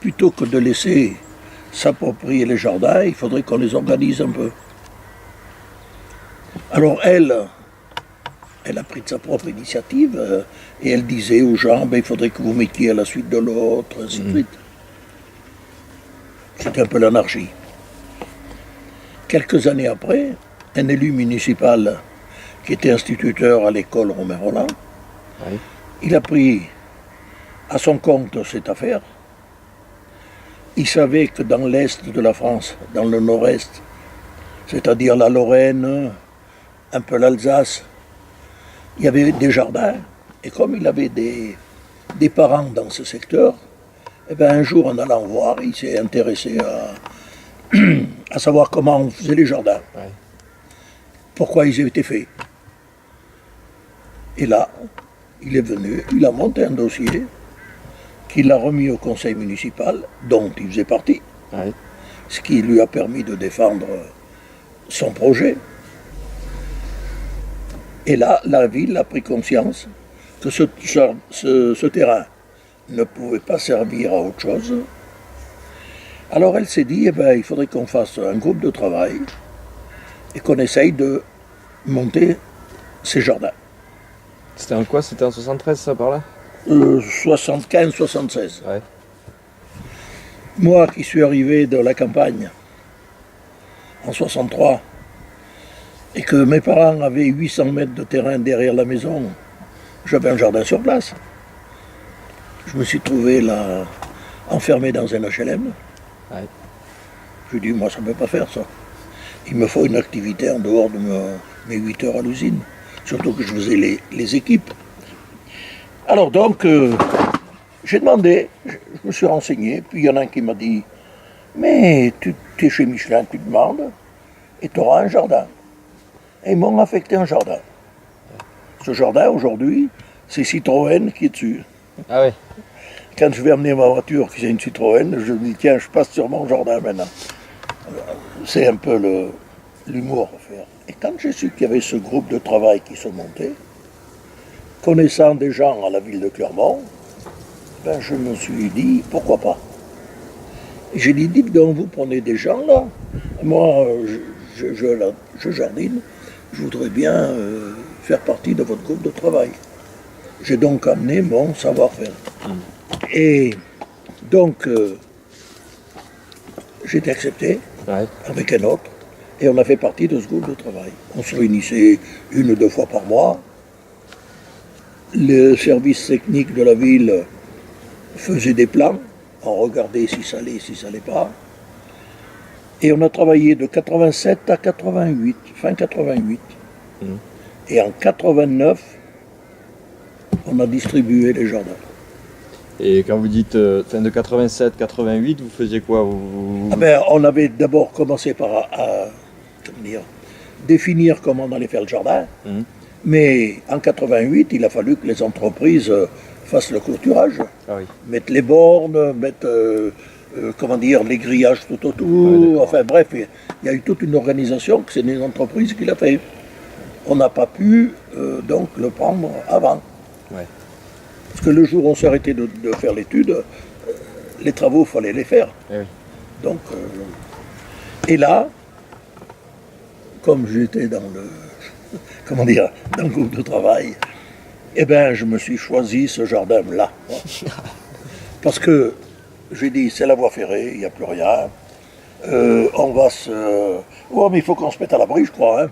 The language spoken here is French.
plutôt que de laisser s'approprier les jardins, il faudrait qu'on les organise un peu. Alors elle a pris de sa propre initiative et elle disait aux gens, il faudrait que vous mettiez à la suite de l'autre, ainsi de suite. C'était un peu l'anarchie. Quelques années après, un élu municipal qui était instituteur à l'école Romain Rolland, il a pris à son compte cette affaire. Il savait que dans l'est de la France, dans le nord-est, c'est-à-dire la Lorraine, un peu l'Alsace, il y avait des jardins. Et comme il avait des parents dans ce secteur, eh bien, un jour en allant voir, il s'est intéressé à savoir comment on faisait les jardins, pourquoi ils avaient été faits. Et là, il est venu, il a monté un dossier qu'il a remis au conseil municipal, dont il faisait partie, ce qui lui a permis de défendre son projet. Et là, la ville a pris conscience que ce terrain ne pouvait pas servir à autre chose. Alors elle s'est dit, il faudrait qu'on fasse un groupe de travail et qu'on essaye de monter ces jardins. C'était en quoi? C'était en 73, ça, par là? 75-76. Moi qui suis arrivé de la campagne en 63 et que mes parents avaient 800 mètres de terrain derrière la maison, j'avais un jardin sur place. Je me suis trouvé là, enfermé dans un HLM. Je dis, moi, ça ne peut pas faire ça. Il me faut une activité en dehors de mes 8 heures à l'usine. Surtout que je faisais les équipes. Alors donc, j'ai demandé, je me suis renseigné, puis il y en a un qui m'a dit, mais tu es chez Michelin, tu demandes, et tu auras un jardin. Et ils m'ont affecté un jardin. Ce jardin, aujourd'hui, c'est Citroën qui est dessus. Ah oui. Quand je vais amener ma voiture, qui c'est une Citroën, je me dis, tiens, je passe sur mon jardin maintenant. C'est un peu l'humour à faire. Et quand j'ai su qu'il y avait ce groupe de travail qui se montait, connaissant des gens à la ville de Clermont, je me suis dit, pourquoi pas. Et j'ai dit, dites donc, vous prenez des gens là, moi je jardine, je voudrais bien faire partie de votre groupe de travail. J'ai donc amené mon savoir-faire. Et donc, j'ai été accepté avec un autre, et on a fait partie de ce groupe de travail. On se réunissait 1 ou 2 fois par mois. Le service technique de la ville faisait des plans, on regardait si ça allait, si ça allait pas. Et on a travaillé de 87 à 88, fin 88. Et en 89, on a distribué les jardins. Et quand vous dites fin de 87-88, vous faisiez quoi? On avait d'abord commencé par définir comment on allait faire le jardin. Mais en 88, il a fallu que les entreprises fassent le clôturage, mettent les bornes, mettent les grillages tout autour. Enfin bref, il y a eu toute une organisation que c'est une entreprise qui l'a fait. On n'a pas pu donc le prendre avant. Parce que le jour où on s'est arrêté de faire l'étude, les travaux, il fallait les faire. Donc, et là, comme j'étais dans le groupe de travail, je me suis choisi ce jardin-là. Parce que j'ai dit, c'est la voie ferrée, il n'y a plus rien. On va se... Oh, mais il faut qu'on se mette à l'abri, je crois.